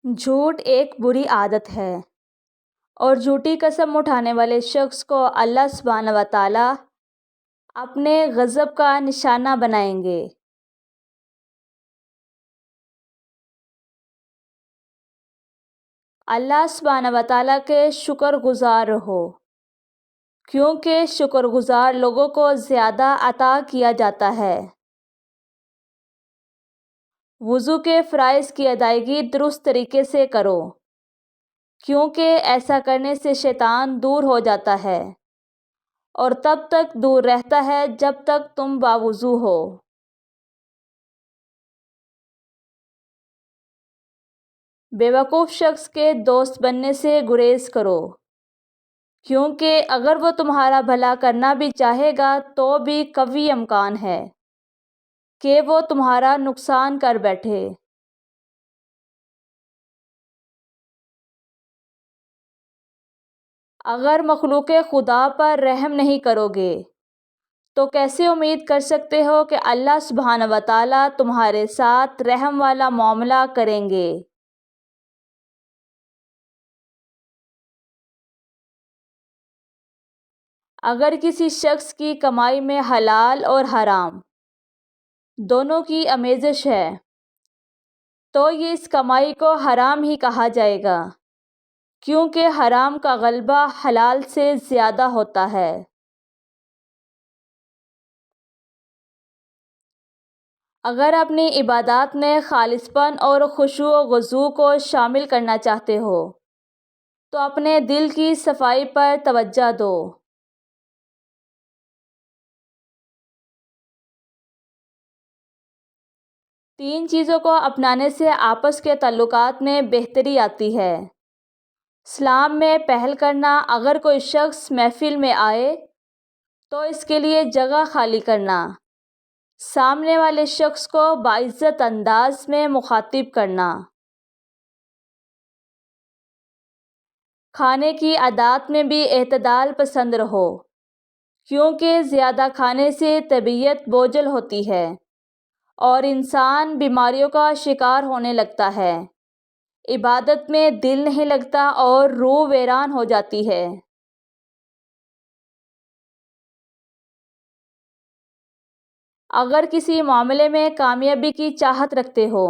جھوٹ ایک بری عادت ہے اور جھوٹی قسم اٹھانے والے شخص کو اللہ سبحانہ و تعالیٰ اپنے غضب کا نشانہ بنائیں گے۔ اللہ سبحانہ و تعالیٰ کے شکر گزار رہو، کیونکہ شکر گزار لوگوں کو زیادہ عطا کیا جاتا ہے۔ وضو کے فرائض کی ادائیگی درست طریقے سے کرو، کیونکہ ایسا کرنے سے شیطان دور ہو جاتا ہے اور تب تک دور رہتا ہے جب تک تم باوضو ہو۔ بیوقوف شخص کے دوست بننے سے گریز کرو، کیونکہ اگر وہ تمہارا بھلا کرنا بھی چاہے گا تو بھی قوی امکان ہے کہ وہ تمہارا نقصان کر بیٹھے۔ اگر مخلوق خدا پر رحم نہیں کرو گے تو کیسے امید کر سکتے ہو کہ اللہ سبحانہ و تعالیٰ تمہارے ساتھ رحم والا معاملہ کریں گے؟ اگر کسی شخص کی کمائی میں حلال اور حرام دونوں کی آمیزش ہے تو یہ اس کمائی کو حرام ہی کہا جائے گا، کیونکہ حرام کا غلبہ حلال سے زیادہ ہوتا ہے۔ اگر اپنی عبادات میں خالص پن اور خشوع و خضوع کو شامل کرنا چاہتے ہو تو اپنے دل کی صفائی پر توجہ دو۔ تین چیزوں کو اپنانے سے آپس کے تعلقات میں بہتری آتی ہے۔ اسلام میں پہل کرنا، اگر کوئی شخص محفل میں آئے تو اس کے لیے جگہ خالی کرنا، سامنے والے شخص کو باعزت انداز میں مخاطب کرنا، کھانے کی عادات میں بھی اعتدال پسند رہو، کیونکہ زیادہ کھانے سے طبیعت بوجھل ہوتی ہے اور انسان بیماریوں کا شکار ہونے لگتا ہے، عبادت میں دل نہیں لگتا اور روح ویران ہو جاتی ہے۔ اگر کسی معاملے میں کامیابی کی چاہت رکھتے ہو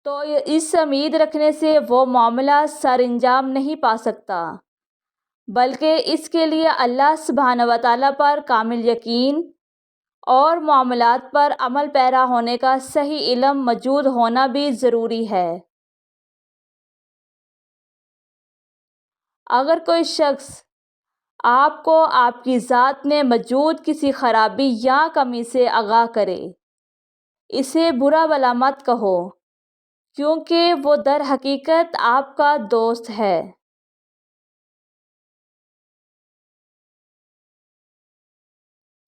تو اس امید رکھنے سے وہ معاملہ سر انجام نہیں پا سکتا، بلکہ اس کے لیے اللہ سبحانہ و تعالیٰ پر کامل یقین اور معاملات پر عمل پیرا ہونے کا صحیح علم موجود ہونا بھی ضروری ہے۔ اگر کوئی شخص آپ کو آپ کی ذات میں موجود کسی خرابی یا کمی سے آگاہ کرے، اسے برا بھلا مت کہو، کیونکہ وہ در حقیقت آپ کا دوست ہے۔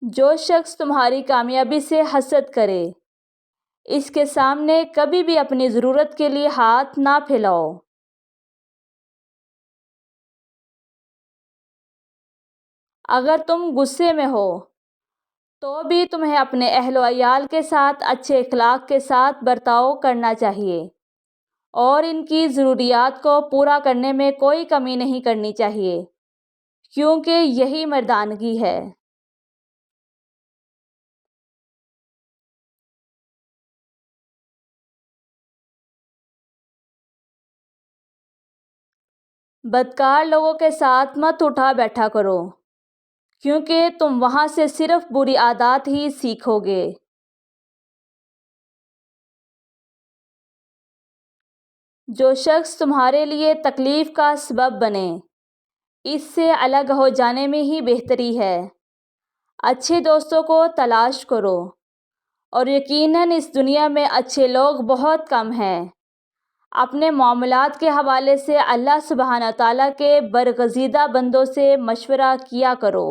جو شخص تمہاری کامیابی سے حسد کرے، اس کے سامنے کبھی بھی اپنی ضرورت کے لیے ہاتھ نہ پھیلاؤ۔ اگر تم غصے میں ہو تو بھی تمہیں اپنے اہل و عیال کے ساتھ اچھے اخلاق کے ساتھ برتاؤ کرنا چاہیے اور ان کی ضروریات کو پورا کرنے میں کوئی کمی نہیں کرنی چاہیے، کیونکہ یہی مردانگی ہے۔ بدکار لوگوں کے ساتھ مت اٹھا بیٹھا کرو، کیونکہ تم وہاں سے صرف بری عادات ہی سیکھو گے۔ جو شخص تمہارے لیے تکلیف کا سبب بنے، اس سے الگ ہو جانے میں ہی بہتری ہے۔ اچھے دوستوں کو تلاش کرو، اور یقیناً اس دنیا میں اچھے لوگ بہت کم ہیں۔ اپنے معاملات کے حوالے سے اللہ سبحانہ تعالیٰ کے برگزیدہ بندوں سے مشورہ کیا کرو۔